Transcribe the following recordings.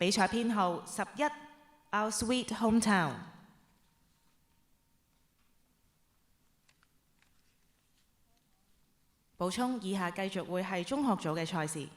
比賽編號11 Our Sweet Hometown。補充：以下繼續會係中學組嘅賽事。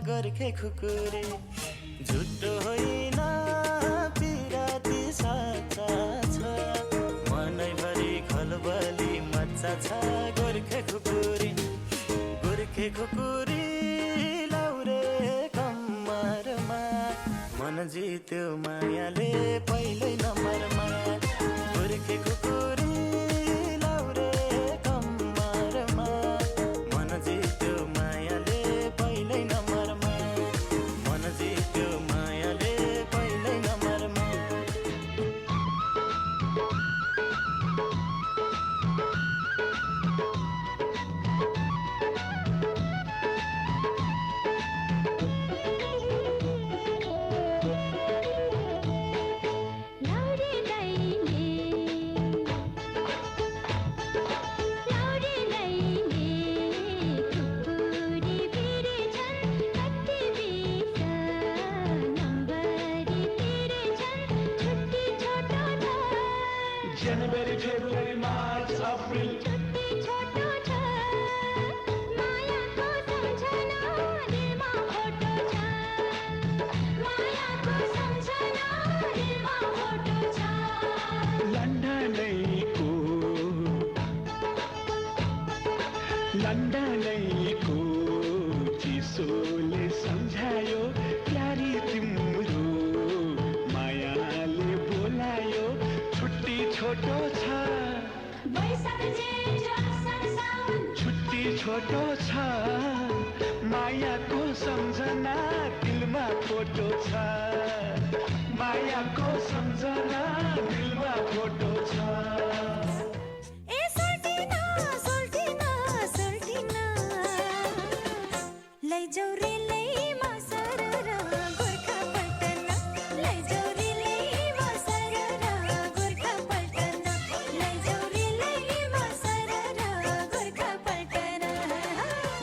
गोर्खे खुकुरी झुटो होइन पिराती साचा छ मनैभरि खलबली मच्चा छ गोर्खे खुकुरी लाउरे कम्मरमा मन जित्यो मायाले पहिल्यै नम्बरमा गोर्खे खुकुरी लाउरे कम्मरमा मन जित्यो मायाले पहिल्यै नम्बरमा मन जित्यो मायाले पहिल्यै नम्बरमा January, February, March, April. लन्डनैको चिसोले सम्झायो प्यारी तिम्रो मायाले बोलायो छुट्टी छोटो छ छुट्टी छोटो छ मायाको सम्झना दिलमा फोटो छ मायाको सम्झना दिलमा फोटो छ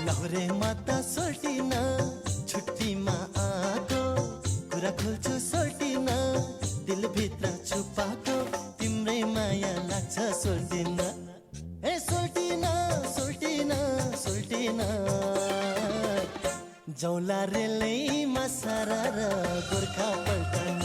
लौरे माता सोल्टिन छुट्टीमा आको कुरा खोल्छु सोल्टिन दिलभित्र छुपाको तिम्रै माया लाग्छ सोल्टिन ए सोल्टिन सोल्टिन सोल्टिन जौला रेलैमा सारा गोर्खा पल्टन